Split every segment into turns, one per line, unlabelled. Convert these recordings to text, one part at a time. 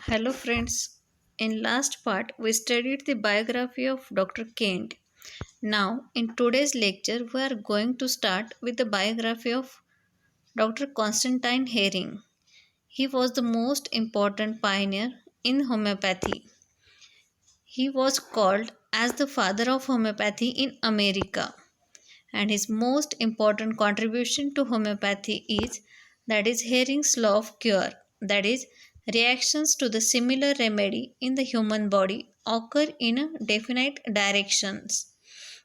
Hello friends. In last part we studied the biography of Dr. Kent. Now in today's lecture we are going to start with the biography of Dr. Constantine Hering. He was the most important pioneer in homeopathy. He was called as the father of homeopathy in America, and his most important contribution to homeopathy is Hering's law of cure, that is, reactions to the similar remedy in the human body occur in a definite directions.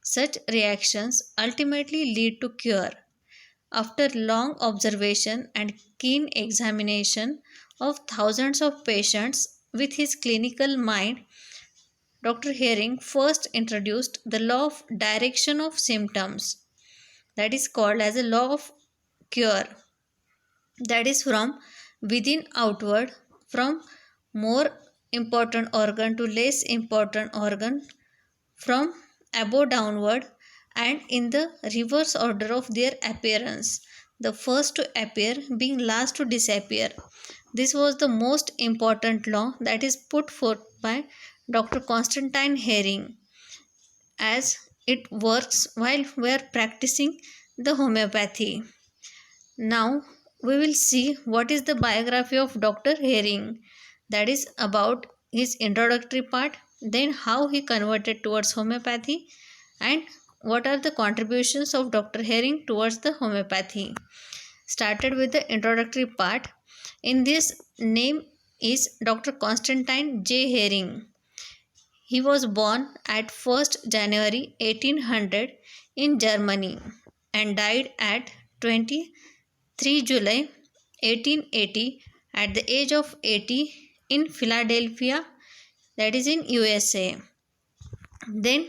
Such reactions ultimately lead to cure. After long observation and keen examination of thousands of patients with his clinical mind, Dr. Hering first introduced the law of direction of symptoms, that is called as a law of cure, that is from within outward, from more important organ to less important organ, from above downward, and in the reverse order of their appearance, the first to appear being last to disappear. This was the most important law that is put forth by Dr. Constantine Hering, as it works while we are practicing the homeopathy. Now we will see what is the biography of Dr. Hering, that is about his introductory part, then how he converted towards homeopathy, and what are the contributions of Dr. Hering towards the homeopathy. Started with the introductory part. In this, name is Dr. Constantine J. Hering. He was born at 1st January 1800 in Germany and died at 23 July 1880 at the age of 80 in Philadelphia, that is in USA. Then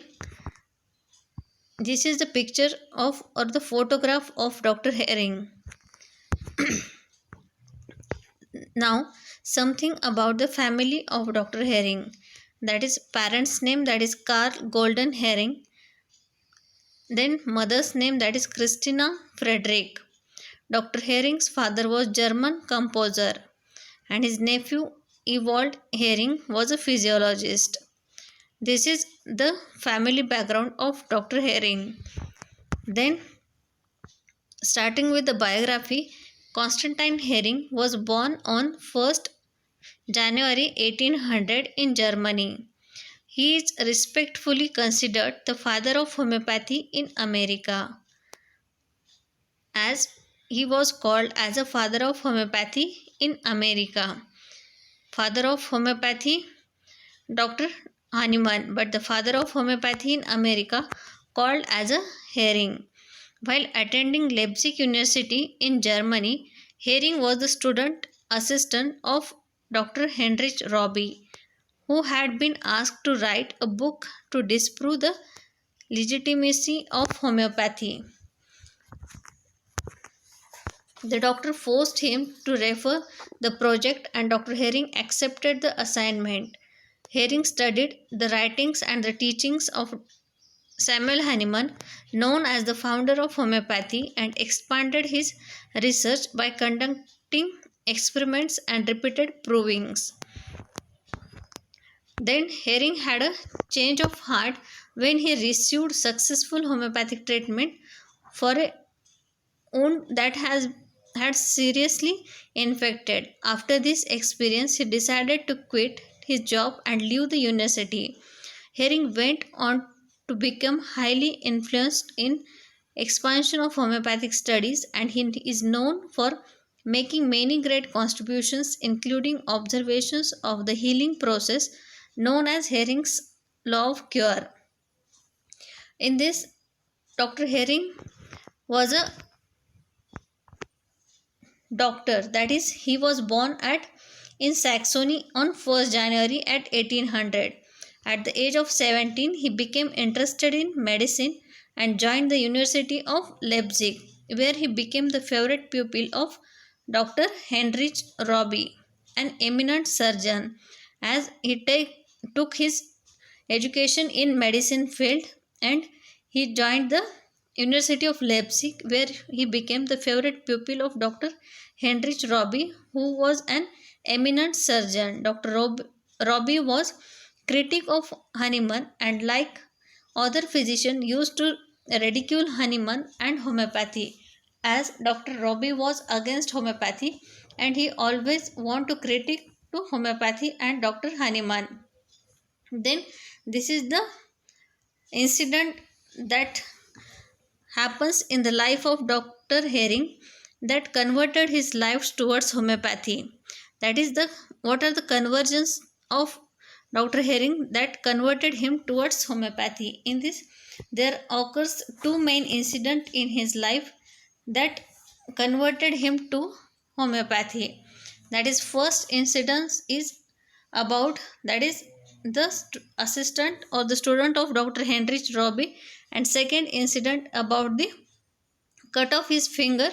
this is the picture of or the photograph of Dr. Hering. Now something about the family of Dr. Hering, that is parents name, that is Carl Golden Hering, then mother's name, that is Christina Frederick. Dr. Hering's father was German composer and his nephew Ewald Hering was a physiologist. This is the family background of Dr. Hering. Then, starting with the biography, Constantine Hering was born on 1st January 1800 in Germany. He is respectfully considered the father of homeopathy in America, as he was called as a father of homeopathy in America. Father of homeopathy, Dr. Hahnemann, but the father of homeopathy in America called as a Hering. While attending Leipzig University in Germany, Hering was the student assistant of Dr. Heinrich Robbie, who had been asked to write a book to disprove the legitimacy of homeopathy. The doctor forced him to refer the project and Dr. Hering accepted the assignment. Hering studied the writings and the teachings of Samuel Hahnemann, known as the founder of homeopathy, and expanded his research by conducting experiments and repeated provings. Then Hering had a change of heart when he received successful homeopathic treatment for a wound that had seriously infected. After this experience, he decided to quit his job and leave the university. Hering went on to become highly influenced in expansion of homeopathic studies, and he is known for making many great contributions, including observations of the healing process known as Hering's law of cure. In this, Dr. Hering was a doctor, that is, he was born at in Saxony on 1st January at 1800. At the age of 17, he became interested in medicine and joined the University of Leipzig, where he became the favorite pupil of Dr. Heinrich Robbie, an eminent surgeon, as he took his education in medicine field, and he joined the University of Leipzig, where he became the favorite pupil of Dr. Heinrich Robbie, who was an eminent surgeon. Robbie was critic of Hahnemann and like other physicians used to ridicule Hahnemann and homeopathy, as Dr. Robbie was against homeopathy and he always want to critic to homeopathy and Dr. Hahnemann. Then this is the incident that happens in the life of Dr. Herring that converted his life towards homeopathy. That is the what are the conversions of Dr. Herring that converted him towards homeopathy. In this, there occurs two main incidents in his life that converted him to homeopathy. That is, first incident is about that is the assistant or the student of Dr. Heinrich Robbie, and second incident about the cut off his finger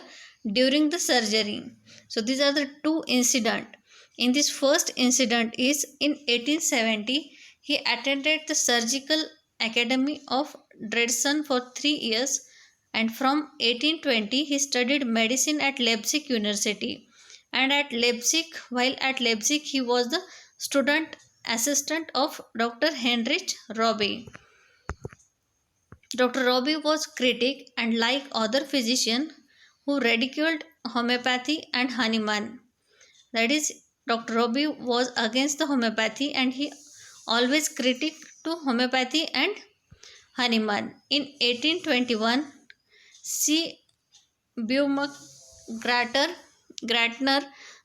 during the surgery. So these are the two incident. In this first incident is in 1870 he attended the surgical academy of Dresden for 3 years, and from 1820 he studied medicine at Leipzig University, and at Leipzig, while at Leipzig he was the student assistant of Dr. Heinrich Robbie. Dr. Robbie was critic and like other physicians who ridiculed homeopathy and Hahnemann. That is, Dr. Robbie was against the homeopathy and he always critic to homeopathy and Hahnemann. In 1821, C. Gratner,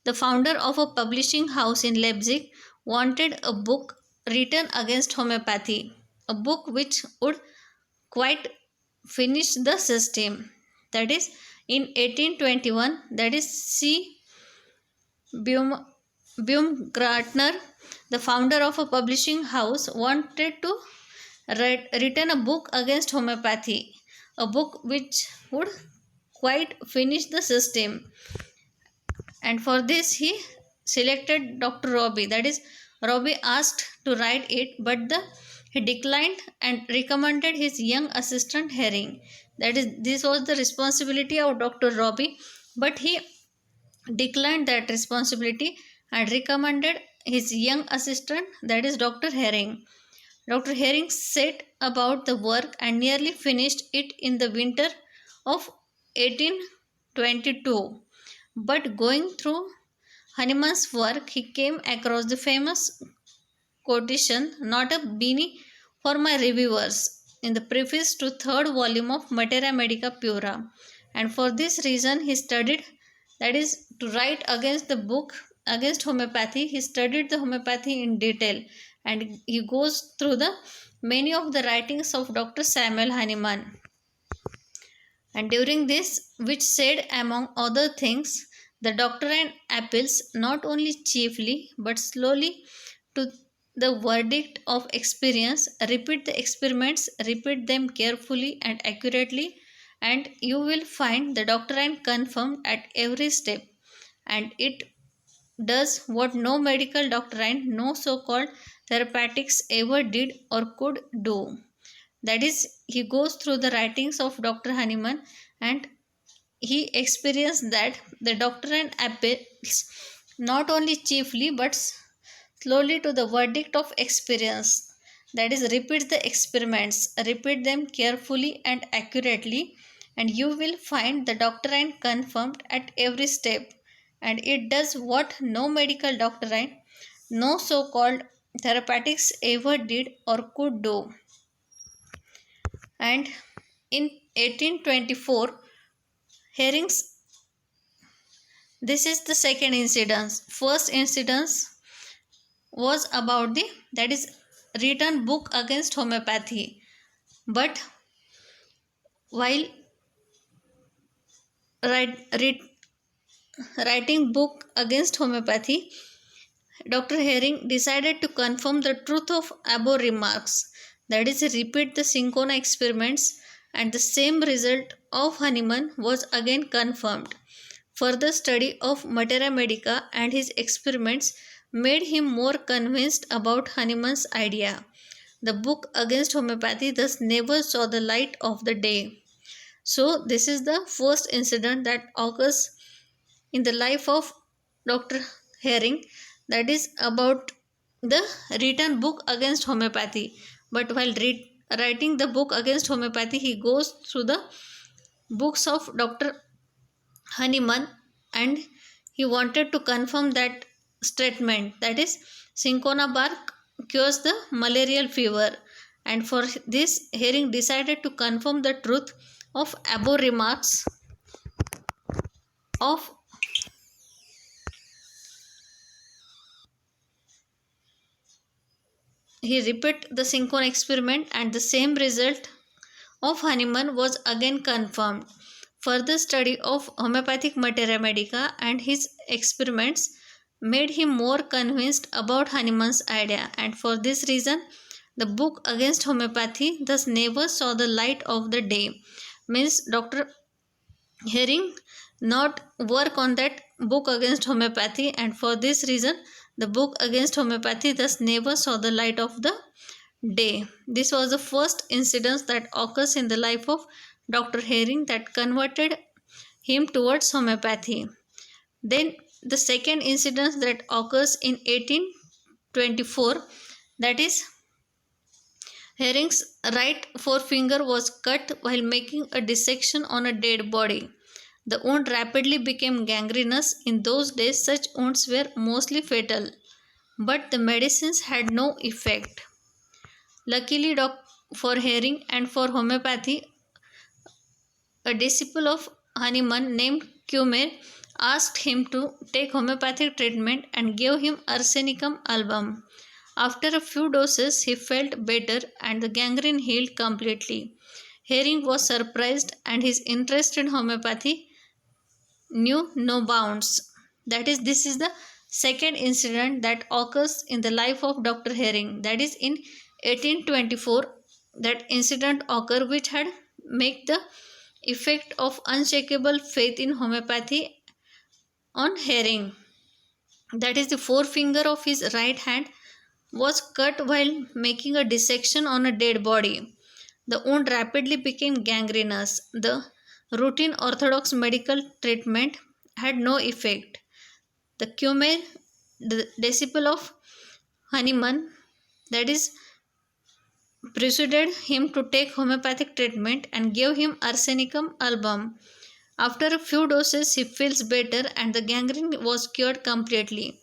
the founder of a publishing house in Leipzig, wanted a book written against homeopathy, a book which would quite finish the system. That is, in 1821, that is C. Baumgartner, the founder of a publishing house, wanted to written a book against homeopathy, a book which would quite finish the system. And for this, he selected Dr. Robbie. That is, Robbie asked to write it, but he declined and recommended his young assistant Herring. That is, this was the responsibility of Dr. Robbie, but he declined that responsibility and recommended his young assistant, that is Dr. Herring. Dr. Herring set about the work and nearly finished it in the winter of 1822. But going through Hahnemann's work, he came across the famous quotation, "Not a beanie for my reviewers," in the preface to third volume of Materia Medica Pura. And for this reason, he studied, that is, to write against the book against homeopathy. He studied the homeopathy in detail, and he goes through the many of the writings of Dr. Samuel Hahnemann. And during this, which said among other things, the doctrine appeals not only chiefly but slowly to the verdict of experience. Repeat the experiments, repeat them carefully and accurately, and you will find the doctrine confirmed at every step. And it does what no medical doctrine, no so called therapeutics ever did or could do. That is, he goes through the writings of Dr. Hahnemann and he experienced that the doctrine appeals not only chiefly but slowly to the verdict of experience. That is, repeat the experiments, repeat them carefully and accurately, and you will find the doctrine confirmed at every step. And it does what no medical doctrine, no so called therapeutics ever did or could do. And in 1824, Herring's, this is the second incident. First incident was about the, that is, written book against homeopathy. But while write, writ, writing book against homeopathy, Dr. Herring decided to confirm the truth of above remarks. That is, repeat the Syncona experiments, and the same result of Hahnemann was again confirmed. Further study of Materia Medica and his experiments made him more convinced about Hahnemann's idea. The book against homeopathy thus never saw the light of the day. So, this is the first incident that occurs in the life of Dr. Herring, that is about the written book against homeopathy. But while writing the book against homeopathy, he goes through the books of Dr. Hahnemann, and he wanted to confirm that statement, that is, cinchona bark cures the malarial fever. And for this, Herring decided to confirm the truth of above remarks of he repeat the Synchron experiment, and the same result of Hahnemann was again confirmed. Further study of homeopathic materia medica and his experiments made him more convinced about Hahnemann's idea, and for this reason, the book against homeopathy thus never saw the light of the day. Means Dr. Herring not work on that book against homeopathy, and for this reason, the book against homeopathy thus never saw the light of the day. This was the first incident that occurs in the life of Dr. Herring that converted him towards homeopathy. Then the second incident that occurs in 1824, that is, Herring's right forefinger was cut while making a dissection on a dead body. The wound rapidly became gangrenous. In those days, such wounds were mostly fatal, but the medicines had no effect. Luckily, for Herring and for homeopathy, a disciple of Hahnemann named Kumer asked him to take homeopathic treatment and gave him arsenicum album. After a few doses, he felt better and the gangrene healed completely. Herring was surprised, and his interest in homeopathy knew no bounds. That is, this is the second incident that occurs in the life of Dr. Herring. That is, in 1824, that incident occurred which had made the effect of unshakable faith in homeopathy on Herring. That is, the forefinger of his right hand was cut while making a dissection on a dead body. The wound rapidly became gangrenous. The routine orthodox medical treatment had no effect. The Kumer, the disciple of Hahnemann, that is, persuaded him to take homeopathic treatment and gave him arsenicum album. After a few doses, he feels better and the gangrene was cured completely.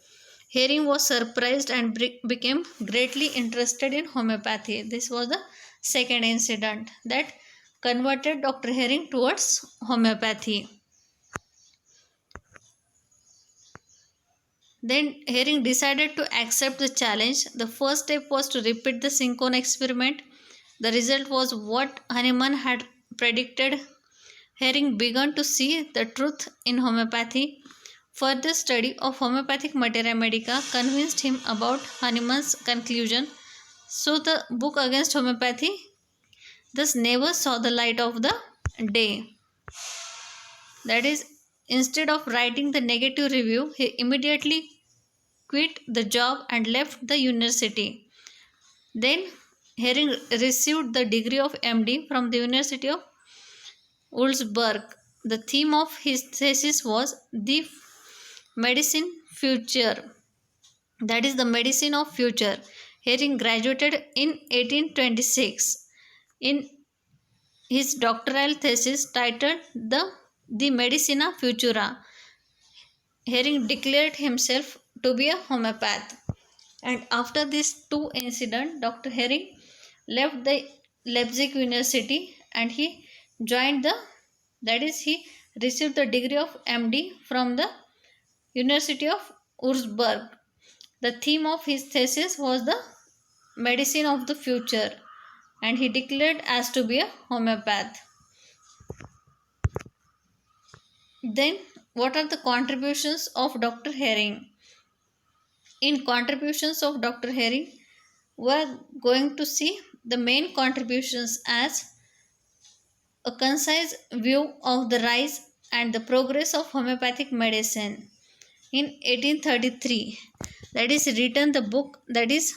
Herring was surprised and became greatly interested in homeopathy. This was the second incident that converted Dr. Herring towards homeopathy. Then Herring decided to accept the challenge. The first step was to repeat the Synchron experiment. The result was what Hahnemann had predicted. Herring began to see the truth in homeopathy. Further study of homeopathic materia medica convinced him about Hahnemann's conclusion. So the book against homeopathy thus never saw the light of the day. That is, instead of writing the negative review, he immediately quit the job and left the university. Then Herring received the degree of MD from the University of Wurzburg. The theme of his thesis was the medicine future. That is, the medicine of future. Herring graduated in 1826. In his doctoral thesis titled the Medicina Futura, Herring declared himself to be a homeopath. And after these two incidents, Dr. Herring left the Leipzig University and he joined that is, he received the degree of MD from the University of Wurzburg. The theme of his thesis was the medicine of the future, and he declared as to be a homeopath. Then, what are the contributions of Dr. Herring? In contributions of Dr. Herring, we are going to see the main contributions as a concise view of the rise and the progress of homeopathic medicine. In 1833, that is written the book, that is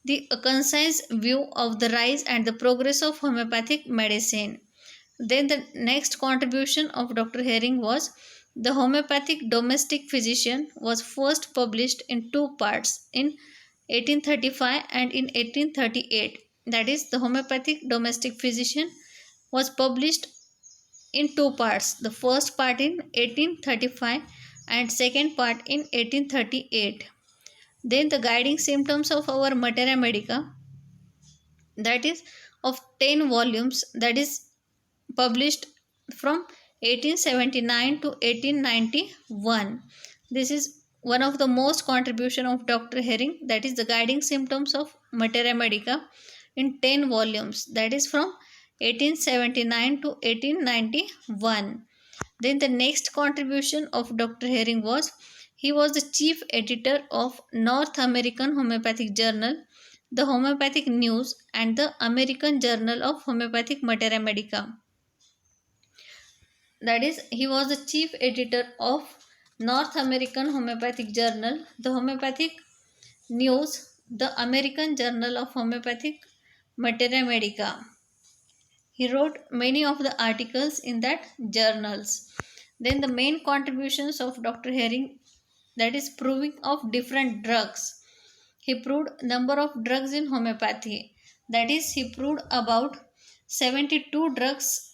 the a concise view of the rise and the progress of homeopathic medicine. Then the next contribution of Dr. Herring was The homeopathic domestic physician was first published in two parts in 1835 and in 1838. That is, the homeopathic domestic physician was published in two parts. The first part in 1835 and second part in 1838. Then the guiding symptoms of our Materia Medica, that is of 10 volumes, that is published from 1879 to 1891. This is one of the most contribution of Dr. Herring, that is the guiding symptoms of Materia Medica in 10 volumes, that is from 1879 to 1891. Then the next contribution of Dr. Herring was he was the chief editor of North American Homeopathic Journal, the Homeopathic News, and the American Journal of Homeopathic Materia Medica. That is, he was the chief editor of North American Homeopathic Journal, the Homeopathic News, the American Journal of Homeopathic Materia Medica. He wrote many of the articles in that journals. Then the main contributions of Dr. Herring, that is proving of different drugs. He proved number of drugs in homeopathy. That is, he proved about 72 drugs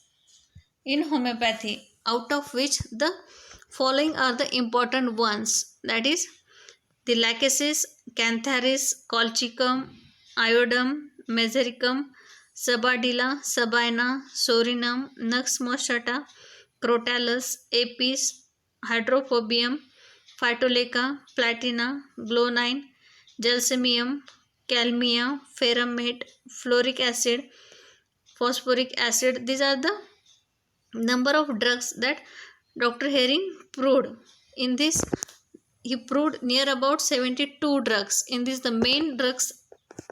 in homeopathy, out of which the following are the important ones. That is, the lachesis, cantharis, colchicum, iodum, mesericum, sabadilla, sabina, sorinum, nux moscata, crotalus, apis, hydrophobium, phytoleca, platina, glonine, gelsemium, calmia, ferramate, fluoric acid, phosphoric acid. These are the number of drugs that Dr. Herring proved. In this, he proved near about 72 drugs. In this, the main drugs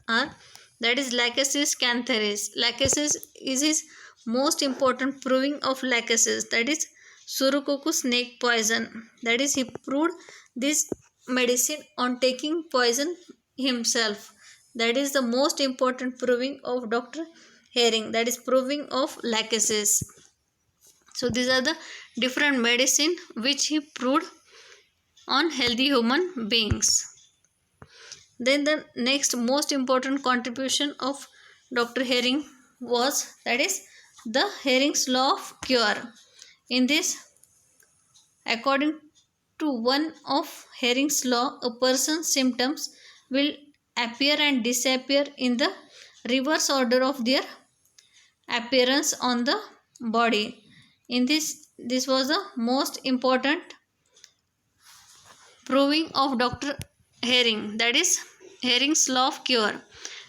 are, that is lachesis cantharis. Lachesis is his most important proving of lachesis. That is Surukoku snake poison. That is, he proved this medicine on taking poison himself. That is the most important proving of Dr. Herring. That is proving of lachesis. So these are the different medicine which he proved on healthy human beings. Then the next most important contribution of Dr. Herring was, that is the Herring's law of cure. In this, according to one of Herring's law, a person's symptoms will appear and disappear in the reverse order of their appearance on the body. In this was the most important proving of Dr. Herring, that is Herring's law of cure.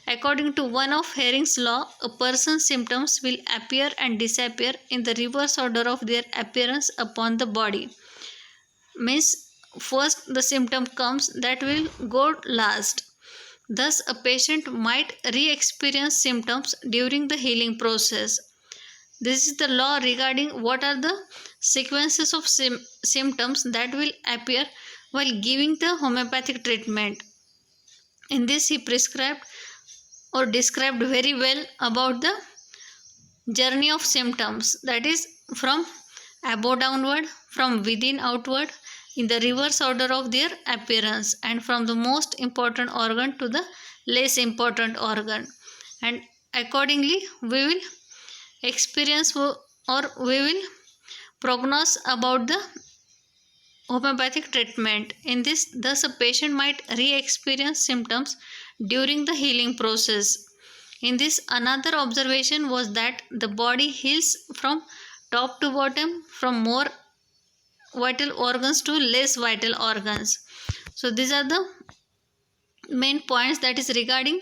According to one of Herring's law, a person's symptoms will appear and disappear in the reverse order of their appearance upon the body. Means first the symptom comes, that will go last. Thus, a patient might re-experience symptoms during the healing process. This is the law regarding what are the sequences of symptoms that will appear while giving the homeopathic treatment. In this, he prescribed or described very well about the journey of symptoms, that is from above downward, from within outward, in the reverse order of their appearance, and from the most important organ to the less important organ. And accordingly, we will experience or we will prognose about the homeopathic treatment. In this, thus a patient might re-experience symptoms during the healing process. In this, another observation was that the body heals from top to bottom, from more vital organs to less vital organs. So these are the main points, that is regarding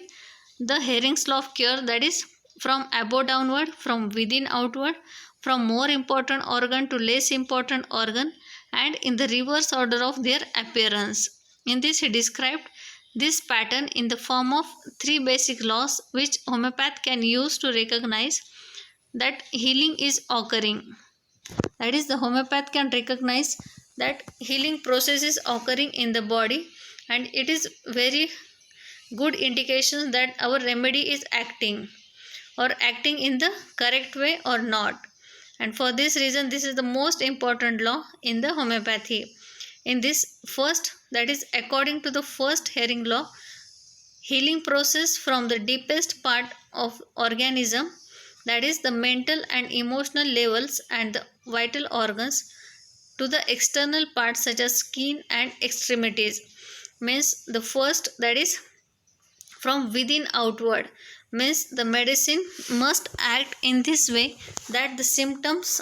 the Herring's law of cure, that is from above downward, from within outward, from more important organ to less important organ, and in the reverse order of their appearance. In this, he described this pattern in the form of three basic laws which homeopath can use to recognize that healing is occurring. That is, the homeopath can recognize that healing process is occurring in the body, and it is very good indication that our remedy is acting or acting in the correct way or not. And for this reason, this is the most important law in the homeopathy. In this first, that is according to the first Hering law, healing process from the deepest part of organism, that is the mental and emotional levels and the vital organs, to the external parts such as skin and extremities, means the first, that is from within outward, means the medicine must act in this way that the symptoms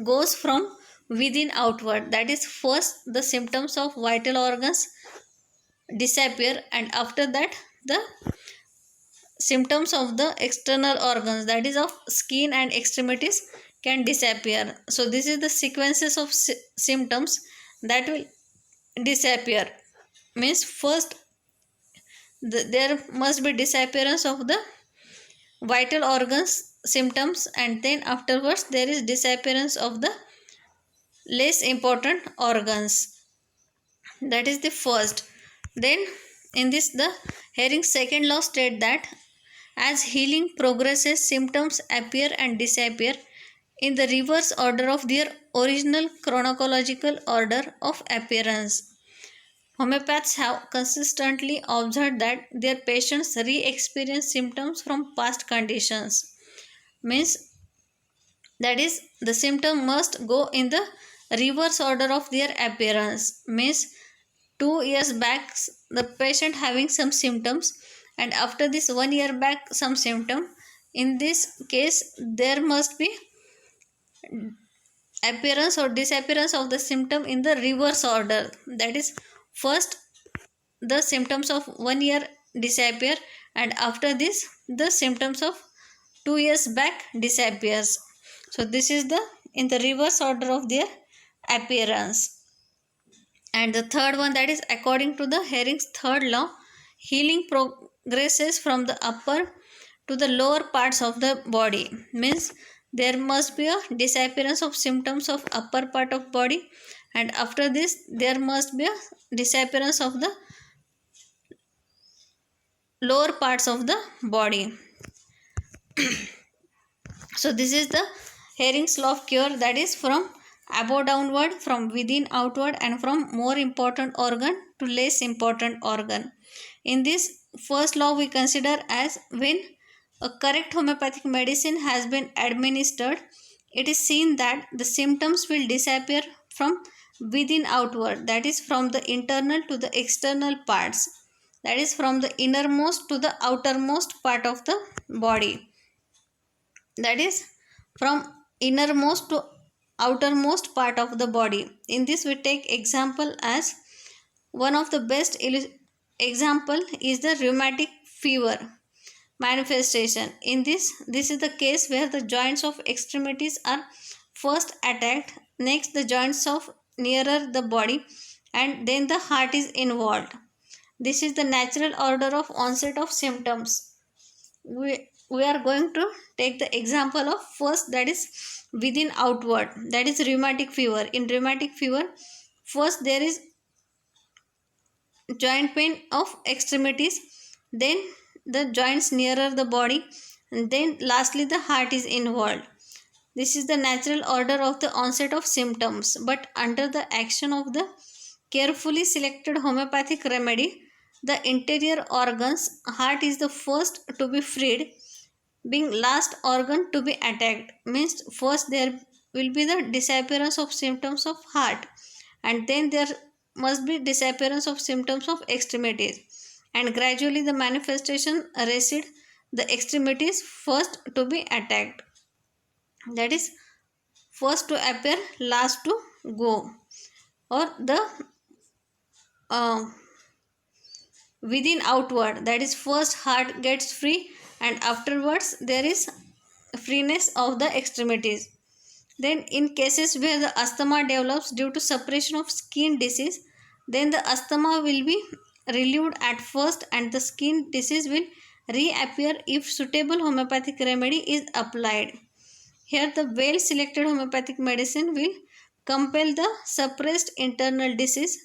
goes from within outward, that is first the symptoms of vital organs disappear, and after that the symptoms of the external organs, that is of skin and extremities, can disappear. So this is the sequences of symptoms that will disappear, means first there must be disappearance of the vital organs symptoms, and then afterwards there is disappearance of the less important organs, that is the first. Then in this the Hering's second law state that as healing progresses, symptoms appear and disappear in the reverse order of their original chronological order of appearance. Homeopaths have consistently observed that their patients re-experience symptoms from past conditions, means that is the symptom must go in the reverse order of their appearance, means 2 years back the patient having some symptoms, and after this 1 year back some symptom. In this case there must be appearance or disappearance of the symptom in the reverse order, that is first the symptoms of 1 year disappear, and after this the symptoms of 2 years back disappears. So this is the in the reverse order of their appearance. And the third one, that is according to the Hering's third law, healing progresses from the upper to the lower parts of the body, means there must be a disappearance of symptoms of upper part of body, and after this there must be a disappearance of the lower parts of the body. So this is the Hering's law of cure, that is from above downward, from within outward, and from more important organ to less important organ. In this first law we consider as when a correct homeopathic medicine has been administered, it is seen that the symptoms will disappear from within outward, that is from the internal to the external parts, that is from the innermost to the outermost part of the body, that is from innermost to outermost part of the body. In this we take example as one of the best example is the rheumatic fever manifestation. In this is the case where the joints of extremities are first attacked, next the joints of nearer the body, and then the heart is involved. This is the natural order of onset of symptoms. We are going to take the example of first, that is within outward, that is rheumatic fever. In rheumatic fever, first there is joint pain of extremities, then the joints nearer the body, and then lastly the heart is involved. This is the natural order of the onset of symptoms, but under the action of the carefully selected homeopathic remedy, the interior organs, heart is the first to be freed, being last organ to be attacked, means first there will be the disappearance of symptoms of heart, and then there must be disappearance of symptoms of extremities, and gradually the manifestation recede, the extremities first to be attacked, that is first to appear last to go, or the uh, within outward, that is first heart gets free and afterwards there is freeness of the extremities. Then in cases where the asthma develops due to suppression of skin disease, then the asthma will be relieved at first and the skin disease will reappear if suitable homeopathic remedy is applied. Here the well selected homeopathic medicine will compel the suppressed internal disease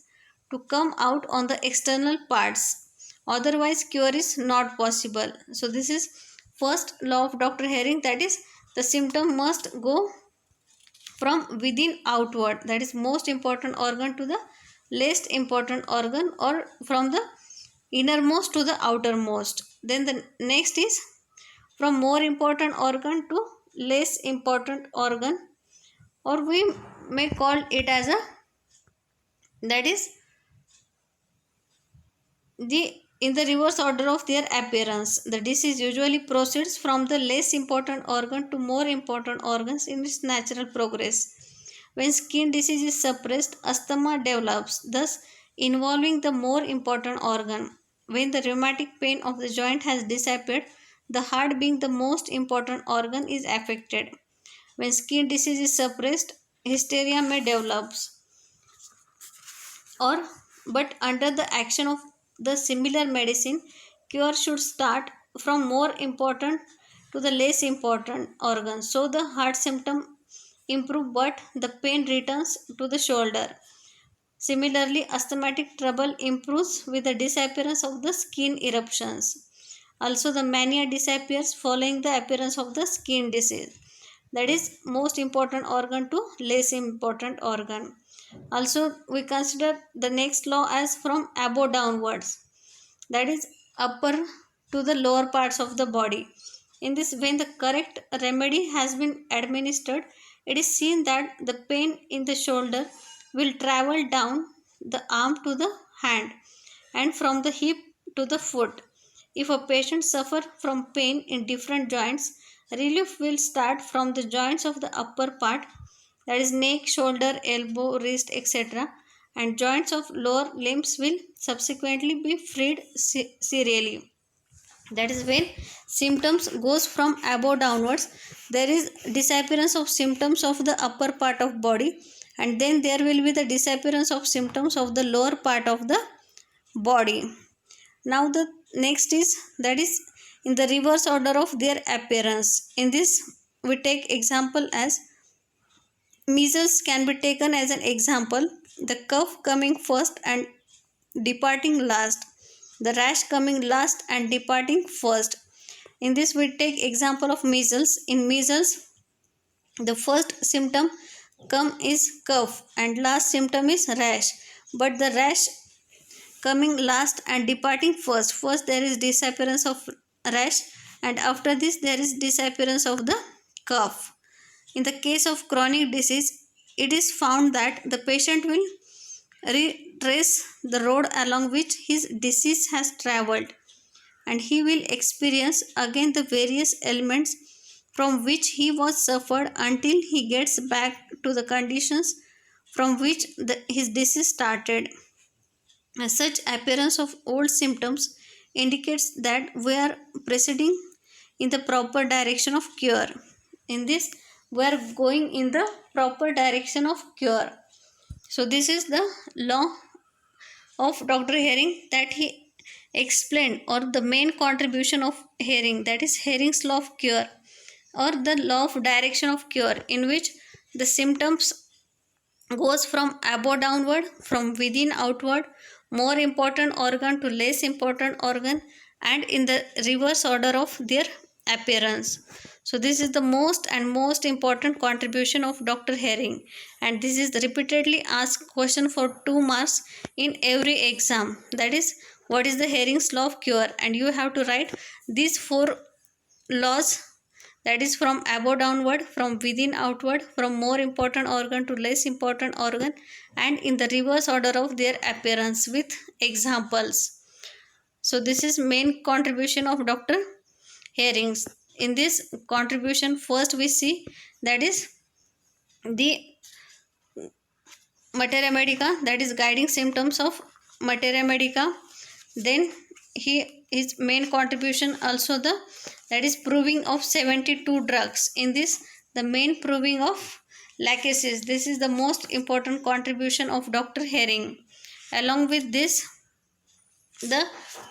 to come out on the external parts. Otherwise cure is not possible. So this is first law of Dr. Hering, that is the symptom must go from within outward, that is most important organ to the least important organ, or from the innermost to the outermost. Then the next is from more important organ to less important organ, or we may call it as a, that is the in the reverse order of their appearance. The disease usually proceeds from the less important organ to more important organs in its natural progress. When skin disease is suppressed, asthma develops, thus involving the more important organ. When the rheumatic pain of the joint has disappeared, the heart, being the most important organ, is affected. When skin disease is suppressed, hysteria may develop, or but under the action of the similar medicine, cure should start from more important to the less important organ. So the heart symptom improve, but the pain returns to the shoulder. Similarly, asthmatic trouble improves with the disappearance of the skin eruptions. Also, the mania disappears following the appearance of the skin disease. That is most important organ to less important organ. Also, we consider the next law as from above downwards. That is upper to the lower parts of the body. In this, when the correct remedy has been administered, it is seen that the pain in the shoulder will travel down the arm to the hand, and from the hip to the foot. If a patient suffers from pain in different joints, relief will start from the joints of the upper part, that is neck, shoulder, elbow, wrist, etc., and joints of lower limbs will subsequently be freed serially. That is when symptoms goes from above downwards, there is disappearance of symptoms of the upper part of body, and then there will be the disappearance of symptoms of the lower part of the body. Now the next is, that is in the reverse order of their appearance. In this we take example as measles can be taken as an example, the cough coming first and departing last, the rash coming last and departing first. In this we take example of measles. In measles, the first symptom come is cough and last symptom is rash, but the rash coming last and departing first. First there is disappearance of rash, and after this there is disappearance of the cough. In the case of chronic disease, it is found that the patient will retrace the road along which his disease has travelled, and he will experience again the various elements from which he was suffered until he gets back to the conditions from which his disease started. Such appearance of old symptoms indicates that we are proceeding in the proper direction of cure. In this, we are going in the proper direction of cure. So this is the law of Dr. Herring that he explained, or the main contribution of Herring, that is Herring's law of cure, or the law of direction of cure, in which the symptoms goes from above downward, from within outward, more important organ to less important organ, and in the reverse order of their appearance. So this is the most important contribution of Dr. Herring, and this is the repeatedly asked question for 2 marks in every exam. That is, what is the Herring's law of cure, and you have to write these 4 laws, that is from above downward, from within outward, from more important organ to less important organ, and in the reverse order of their appearance with examples. So this is main contribution of Dr. Herring's. In this contribution, first we see, that is the materia medica, that is guiding symptoms of materia medica. Then his main contribution also the, that is proving of 72 drugs. In this, the main proving of lachesis. This is the most important contribution of Dr. Herring. Along with this, the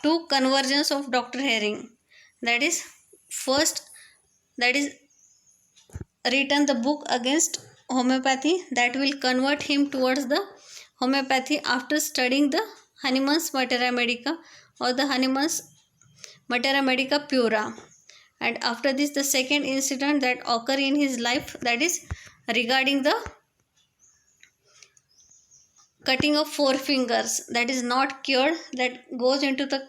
2 conversions of Dr. Herring, that is first, that is written the book against homeopathy, that will convert him towards the homeopathy after studying the Hahnemann's materia medica, or the Hahnemann's materia medica pura. And after this, the second incident that occur in his life, that is regarding the cutting of four fingers that is not cured, that goes into the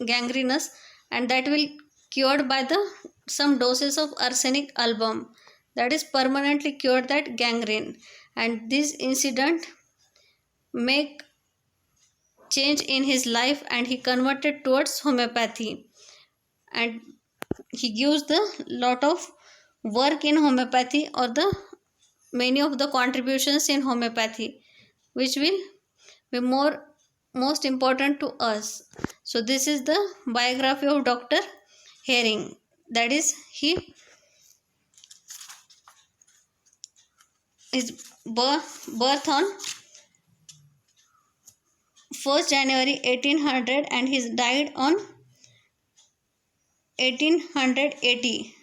gangrenous, and that will cured by the some doses of arsenic album, that is permanently cured that gangrene. And this incident make change in his life, and he converted towards homeopathy, and he gives the lot of work in homeopathy, or the many of the contributions in homeopathy, which will be most important to us. So this is the biography of Dr. Herring. That is, his birth on 1st January 1800, and he died on 1880,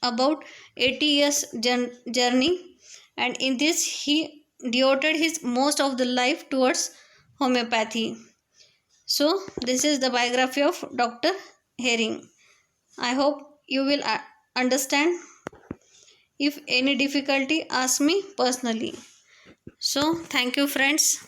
about 80 years journey. And in this he devoted his most of the life towards homeopathy. So this is the biography of Dr. Herring. I hope you will understand. If any difficulty, ask me personally. So thank you friends.